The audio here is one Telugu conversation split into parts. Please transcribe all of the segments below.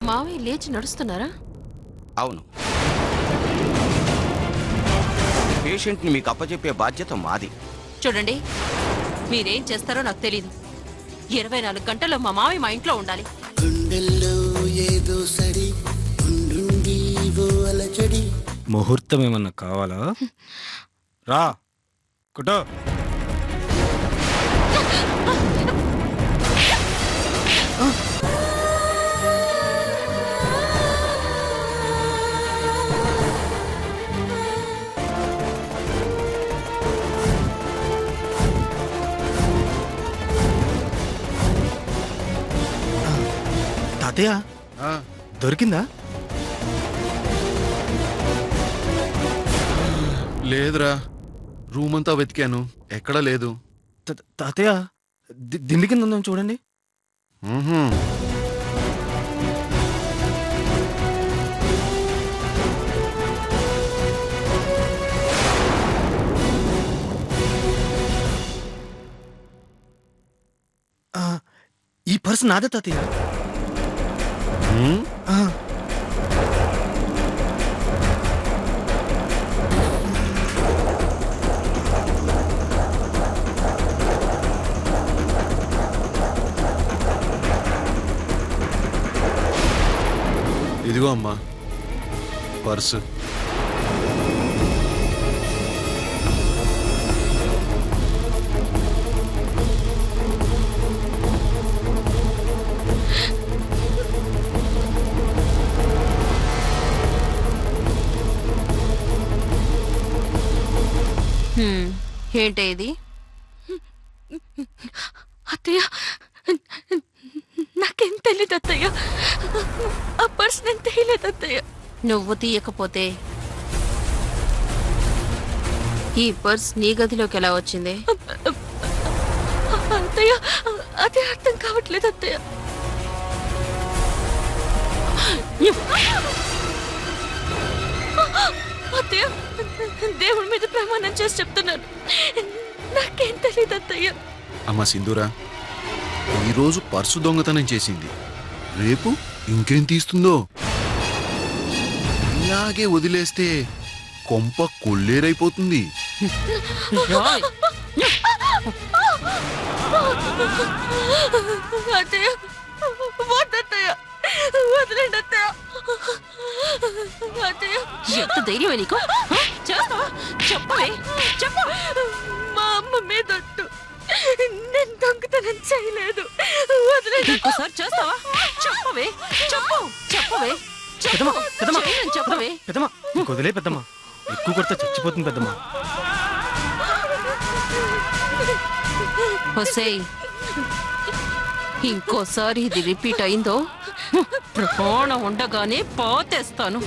మావయ్య లేచి నడుస్తున్నారా? అవును. పేషెంట్ని మీకు అప్పచెప్పే బాధ్యత మాది. చూడండి, మీరేం చేస్తారో నాకు తెలియదు. 24 గంటల్లో మా మావయ్య మా ఇంట్లో ఉండాలి. ముహూర్తం ఏమన్నా కావాలా? రా కుటో. తాతయ్య దొరికిందా? లేదురా, రూమ్ అంతా వెతికాను, ఎక్కడా లేదు. తాతయ్య దిండి కింద ఉందాం చూడండి. ఈ పర్స్ నాదే తాతయ్య. ఇదిగో అమ్మా పర్సు. ఏంటే ఇది? అత్తయ్య, నాకేం తెలీదు అత్తయ్య. ఆ పర్స్ నేను తీయలేదు అత్తయ్య. నువ్వు తీయకపోతే ఈ పర్స్ నీ గదిలోకి ఎలా వచ్చింది? అత్తయ్య, అదే అర్థం కావట్లేదు అత్తయ్య. అత్తయ్య, దేవుడి మీద ప్రమాణం చేసి చెప్తున్నాను, నాకేం తెలీదు అత్తయ్య. అమ్మా సింధూరా, ఈరోజు పర్సు దొంగతనం చేసింది, రేపు ఇంకేం తీస్తుందో. ఇలాగే వదిలేస్తే కొంప కొల్లేరైపోతుంది. అత్తయ్య, వద్దత్తయ్య, వదిలేండి అత్తయ్య. అత్తయ్య, ఎంత ధైర్యమే నీకు? చేస్తావా? చెప్పవే, చెప్పు. మా అమ్మ మీదొట్టు, నేను దొంగతనం చేయలేదు. వదిలేండి. ఇంకోసారి చేస్తావా? చెప్పవే, చెప్పు, చెప్పవే, చెప్పవే. పెద్దమ్మా వదిలే పెద్దమ్మా, ఎక్కువ కొడితే చచ్చిపోతుంది పెద్దమ్మా. ఒసేయ్, ఇంకోసారి ఇది రిపీట్ అయిందో ప్రాణం ఉండగానే పోతేస్తాను.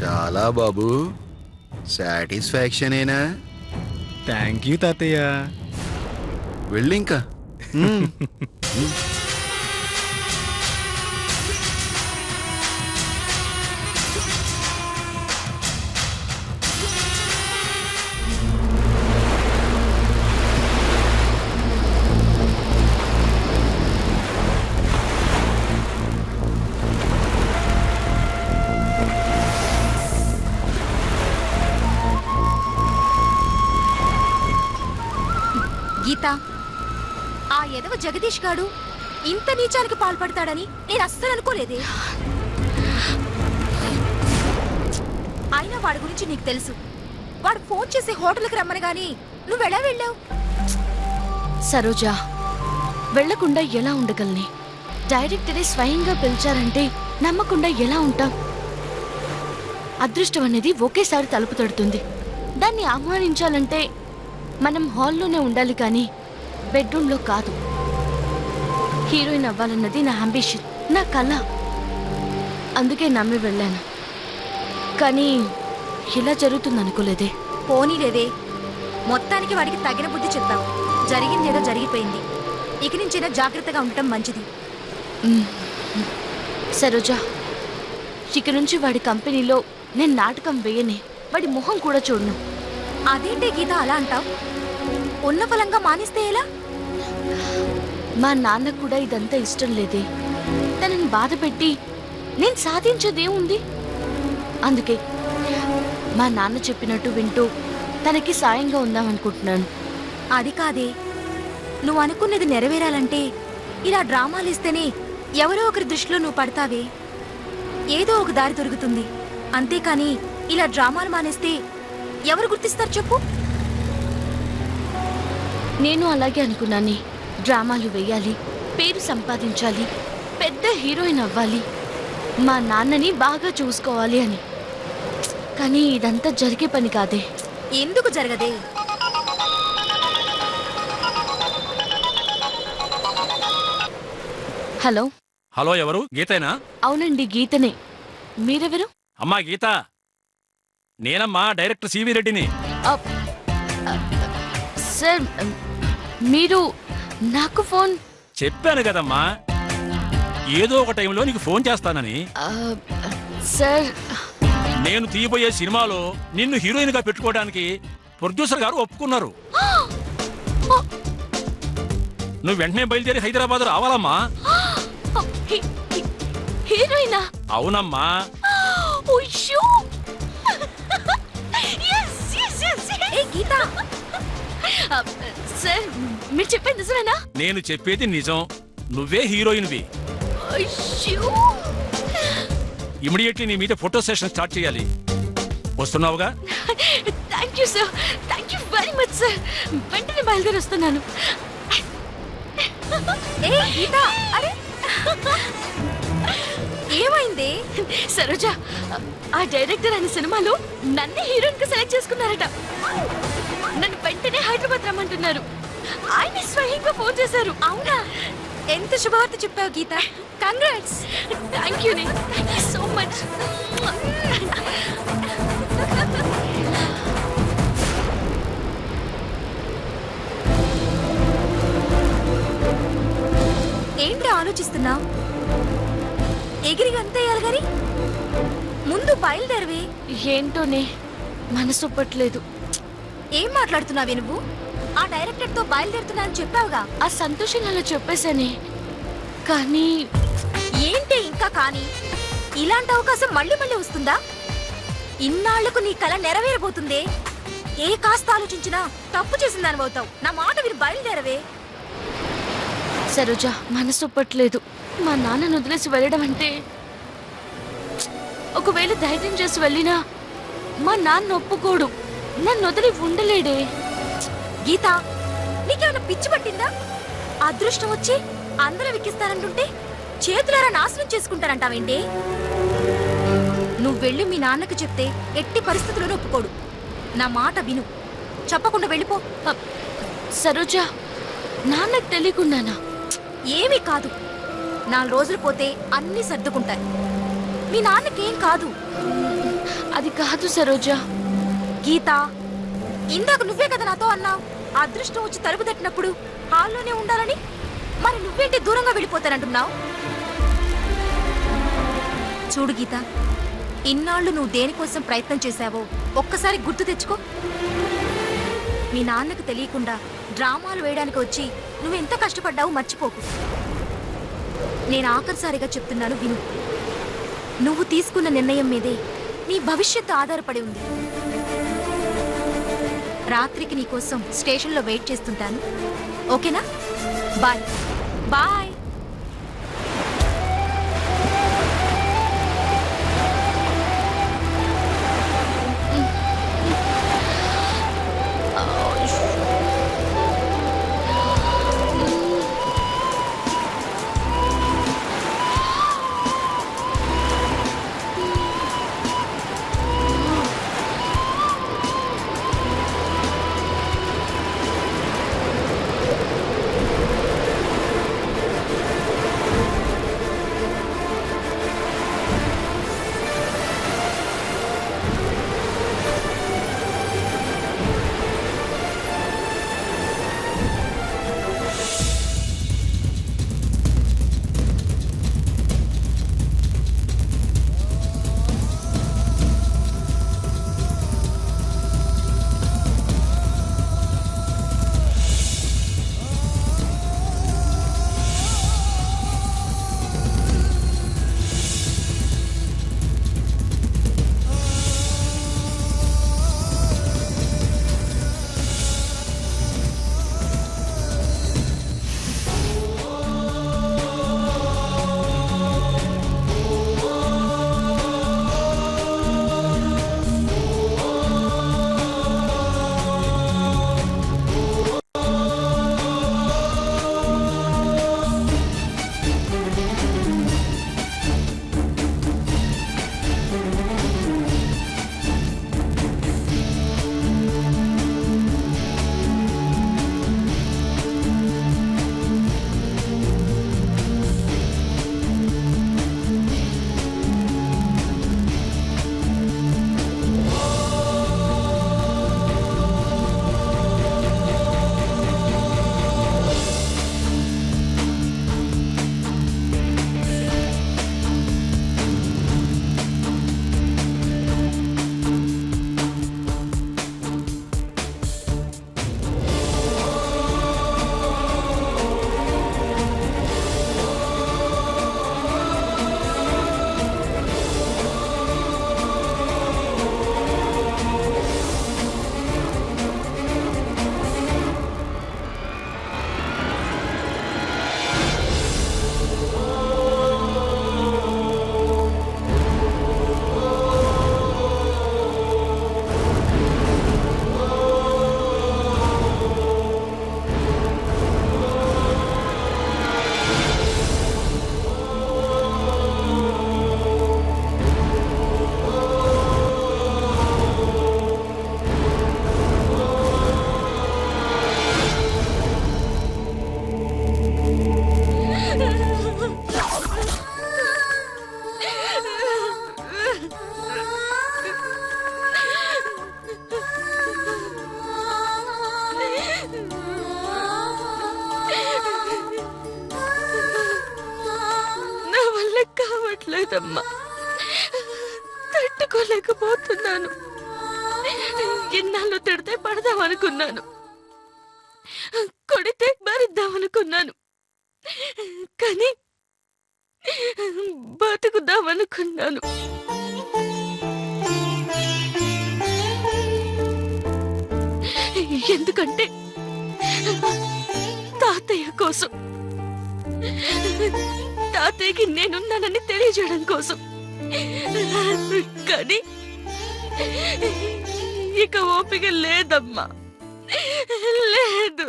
చాలా బాబు, సాటిస్ఫాక్షనేనా? థ్యాంక్ యూ తాతయ్య. వెళ్ళింకా. గీత, ఆ ఎదవ జగదీష్ గాడు ఇంత నీచానికి పాల్పడతాడని నేను అస్సలు అనుకోలేదే. అయినా వాడి గురించి నీకు తెలుసు. వాడు ఫోన్ చేసి హోటల్కి రమ్మని గాని నువ్వెలా వెళ్ళావు? సరోజా, వెళ్లకుండా ఎలా ఉండగలని? డైరెక్టరే స్వయంగా పిలిచారంటే నమ్మకుండా ఎలా ఉంటాం? అదృష్టం అనేది ఒకేసారి తలుపు తడుతుంది. దాన్ని ఆహ్వానించాలంటే మనం హాల్లోనే ఉండాలి, కానీ బెడ్రూమ్లో కాదు. హీరోయిన్ అవ్వాలన్నది నా అంబిషన్, నా కళ. అందుకే నమ్మి వెళ్ళాను. కానీ ఇలా జరుగుతుంది అనుకోలేదే. పోనీలేదే, మొత్తానికి వాడికి తగిన బుద్ధి చెప్తావు. జరిగిందేదో జరిగిపోయింది. ఇక నుంచైనా జాగ్రత్తగా ఉండటం మంచిది. సరోజా, ఇక నుంచి వాడి కంపెనీలో నేను నాటకం వేయనే, వాడి మొహం కూడా చూడను. అదేంటే గీత అలా అంటావు? ఉన్న ఫలంగా మానేస్తే ఎలా? మా నాన్న కూడా ఇదంతా ఇష్టం లేదే. తనని బాధ పెట్టి నేను సాధించేదేముంది? అందుకే మా నాన్న చెప్పినట్టు వింటూ తనకి సాయంగా ఉందామనుకుంటున్నాను. అది కాదే, నువ్వు అనుకున్నది నెరవేరాలంటే ఇలా డ్రామాలు ఇస్తేనే ఎవరో ఒకరి దృష్టిలో నువ్వు పడతావే. ఏదో ఒక దారి దొరుకుతుంది. అంతేకాని ఇలా డ్రామాలు మానేస్తే ఎవరు గుర్తిస్తారు చెప్పు? నేను అలాగే అనుకున్నానే. డ్రామాలు వేయాలి, పేరు సంపాదించాలి, పెద్ద హీరోయిన్ అవ్వాలి, మా నాన్నని బాగా చూసుకోవాలి అని. కానీ ఇదంతా జరిగే పని కాదే. ఎందుకు జరగదే? హలో. హలో, ఎవరు? గీతేనా? అవునండి, గీతనే. మీరెవరు? అమ్మా గీత, నేనమ్మా డైరెక్టర్ సివి రెడ్డిని. సార్, మీరు నాకు ఫోన్ చెప్పాను కదమ్మా, ఏదో ఒక టైంలో నీకు ఫోన్ చేస్తానని. సార్, నేను తీయబోయే సినిమాలో నిన్ను హీరోయిన్ గా పెట్టుకోవడానికి ప్రొడ్యూసర్ గారు ఒప్పుకున్నారు. నువ్వు వెంటనే బయలుదేరి హైదరాబాద్ రావాలమ్మా. హీరోయినా? అవునమ్మా. గీత, సార్, మీరు చెప్పేది నిజమేనా? నేను చెప్పేది నిజం. నువ్వే హీరోయిన్వి. ఇమిడియట్లీ నీ మీద ఫోటో సెషన్ స్టార్ట్ చేయాలి. వస్తున్నావుగా? Thank you sir, thank you very much sir. వెంటనే బయలుదేరి వస్తున్నాను. గీత, అరే ఏమైంది? సరోజా, ఆ డైరెక్టర్ అనే సినిమాలో నన్ను హీరోయిన్ గా సెలెక్ట్ చేసుకున్నారట. నన్ను వెంటనే హైదరాబాద్ రమ్మంటున్నారు. ఆయన స్వయంగా ఫోన్ చేశారు. అవునా? ఎంత శుభవార్త చెప్పావు Geetha. Congrats. Thank you so much. ఏంటి ఆలోచిస్తున్నావు? ఎగిరి అంతేయాలి గాని ముందు బయలుదేరవే. ఏంటోనే, మనసు ఒప్పట్లేదు. ఏం మాట్లాడుతున్నావే నువ్వు? ఆ డైరెక్టర్ తో బయలుదేరుతున్నానని చెప్పావుగా. ఆ సంతోషం అలా చెప్పేశానే, కానీ ఏంటి ఇంకా కానీ? ఇలాంటి అవకాశం మళ్ళీ మళ్ళీ వస్తుందా? ఇన్నాళ్లకు నీ కల నెరవేరబోతుందే. ఏ కాస్త ఆలోచించినా తప్పు చేసిన దాని అవుతావు. నా మాట విని బయలుదేరవే. సరోజా, మనసు ఒప్పట్లేదు. మా నాన్నను వదిలేసి వెళ్ళడం అంటే, ఒకవేళ ధైర్యం చేసి వెళ్ళినా మా నాన్న ఒప్పుకోడు. నన్ను వదిలి ఉండలేడే. గీత, నీకేమైనా పిచ్చి పట్టిందా? అదృష్టం వచ్చి అందరూ విక్కిస్తానంటుంటే చేతులారా నాశనం చేసుకుంటారంటావేంటి? నువ్వు వెళ్ళి మీ నాన్నకు చెప్తే ఎట్టి పరిస్థితుల్లోనూ ఒప్పుకోడు. నా మాట విను, చెప్పకుండా వెళ్ళిపో. సరోజా, నాన్నకు తెలియకుండానా? ఏమీ కాదు. 4 రోజులు పోతే అన్నీ సర్దుకుంటాయి. మీ నాన్నకేం కాదు. అది కాదు సరోజా. గీత, ఇందాక నువ్వే కదా నాతో అన్నావు అదృష్టం వచ్చి తలుపు తట్టినప్పుడు హాల్లోనే ఉండాలని. మరి నువ్వేంటి దూరంగా వెళ్ళిపోతానంటున్నావు? చూడు గీత, ఇన్నాళ్ళు నువ్వు దేనికోసం ప్రయత్నం చేశావో ఒక్కసారి గుర్తు తెచ్చుకో. మీ నాన్నకు తెలియకుండా డ్రామాలు వేయడానికి వచ్చి నువ్వెంత కష్టపడ్డావో మర్చిపోకు. నేను ఆఖరిసారిగా చెప్తున్నాను, విను. నువ్వు తీసుకున్న నిర్ణయం మీదే నీ భవిష్యత్తు ఆధారపడి ఉంది. రాత్రికి నీకోసం స్టేషన్లో వెయిట్ చేస్తుంటాను. ఓకేనా? Bye bye. కావట్లేదమ్మా, తట్టుకోలేకపోతున్నాను. ఎన్నాళ్ళు తిడితే పడదామనుకున్నాను, కొడితే భరిద్దామనుకున్నాను, కానీ బతుకుదామనుకున్నాను. ఎందుకంటే తాతయ్య కోసం, తాతయ్యకి నేనున్నానని తెలియజేయడం కోసం. కానీ ఇక ఓపిక లేదమ్మా, లేదు.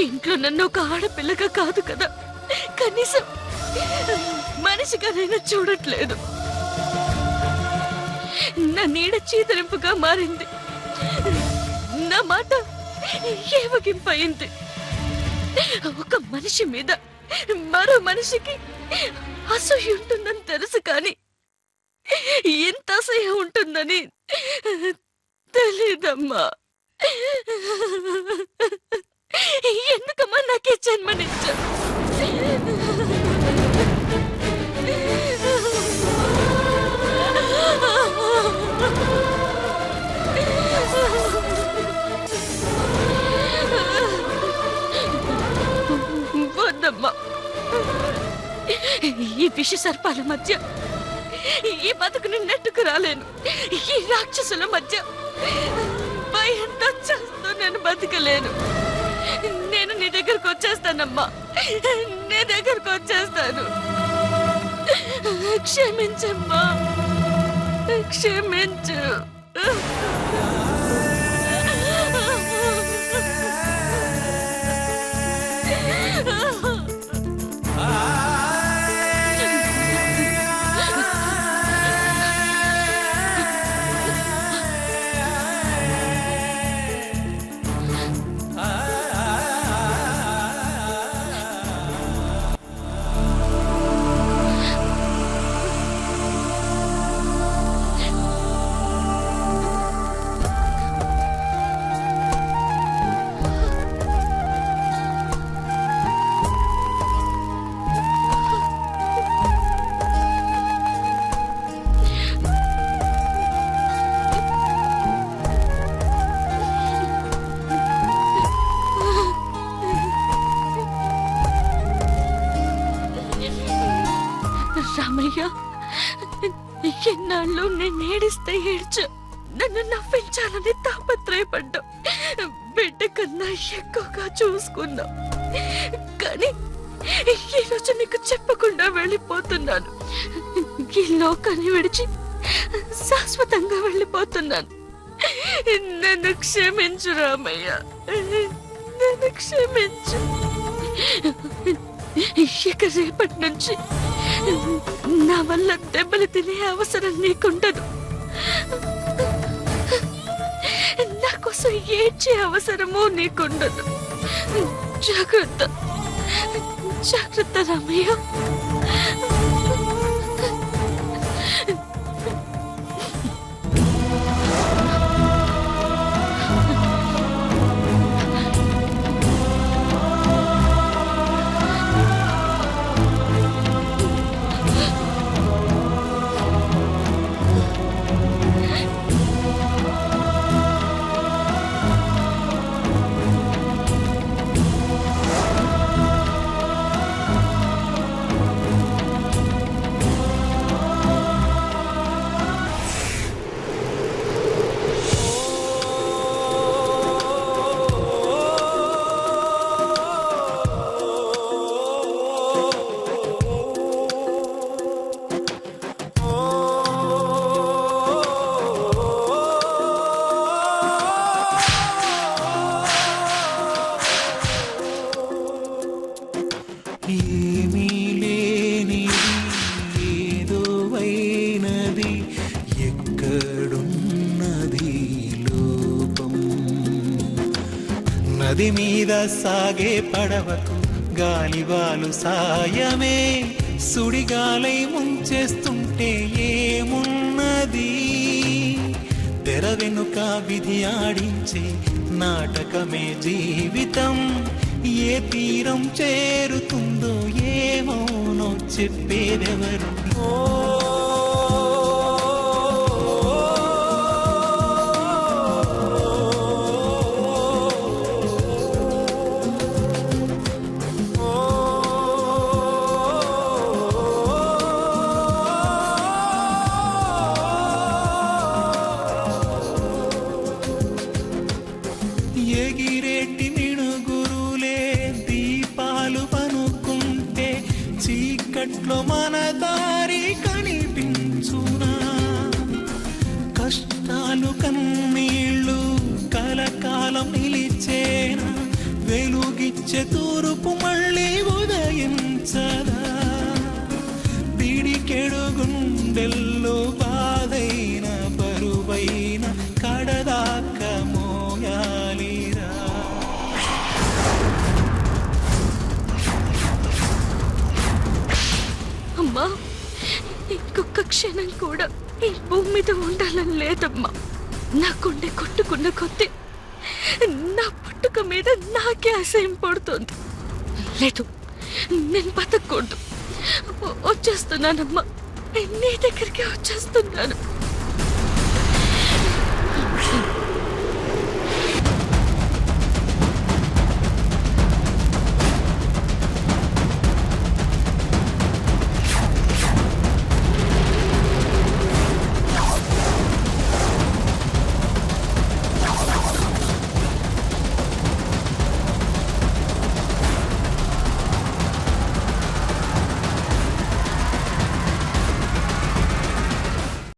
ఇంట్లో నన్ను ఒక ఆడపిల్లగా కాదు కదా, కనీసం మనిషిగానైనా చూడట్లేదు. నా నీడ చీతరింపుగా మారింది. మాట ఏవగింపయింది. ఒక మనిషి మీద మరో మనిషికి అసూయ ఉంటుందని తెలుసు, కానీ ఎంత అసూయ ఉంటుందని తెలీదమ్మా. ఎందుకమ్మా నాకే జన్మనిచ్చా? వద్దమ్మా, ఈ విష సర్పాల మధ్య ఈ బతుకుని నెట్టుకు రాలేను. ఈ రాక్షసుల మధ్య భయంతో చేస్తూ నేను బతకలేను. నేను నీ దగ్గరకు వచ్చేస్తానమ్మా, నీ దగ్గరకు వచ్చేస్తాను. క్షమించమ్మా, క్షమించు. రామయ్య, ఎన్నాళ్ళు నేను ఏడిస్తే ఏడ్చా, నన్ను నవ్వించాలని తాపత్రయపడ్డా, బిడ్డ కన్నా ఎక్కువగా చూసుకున్నా. కానీ ఈరోజు నీకు చెప్పకుండా వెళ్ళిపోతున్నాను. ఈ లోకాన్ని విడిచి శాశ్వతంగా వెళ్ళిపోతున్నాను. నన్ను క్షమించు రామయ్య, నన్ను క్షమించు. ఇక రేపటి నుంచి నా వల్ల దెబ్బలు తినే అవసరం నీకుండదు. నా కోసం ఏడ్చే అవసరమూ నీకుండదు. జాగ్రత్త, జాగ్రత్త రామయ్య. ఏమీ లేనిది ఏదో అయినది, ఎక్కడున్నది లోపం? నది మీద సాగే పడవకు గాలివాలు సాయమే, సుడిగాలై ముంచేస్తుంటే ఏమున్నది? తెర వెనుక విధి ఆడించే నాటకమే జీవితం. ఏ తీరం చేరుతుందో ఏమోనో చెప్పేదెవరు? ఎగిరేటి మిణుగురులే దీపాలు పనుకుంటే చీకట్లో మన దారి కనిపించునా? కష్టాలు కన్నీళ్ళు కలకాలం నిలిచేనా? వెలుగిచ్చే తూర్పు మళ్ళీ ఉదయించదా? పిడికెడు గుండెల్లో బాధైన బరువైన కడదాకా మోయాలి కూడా ఈ భూమి మీద ఉండాలని లేదమ్మా. నా గుండె కొట్టుకున్న కొద్దీ నా పుట్టుక మీద నాకే అసహ్యం పడుతుంది. లేదు, నేను బతకూడదు. వచ్చేస్తున్నానమ్మా, నీ దగ్గరికి వచ్చేస్తున్నాను.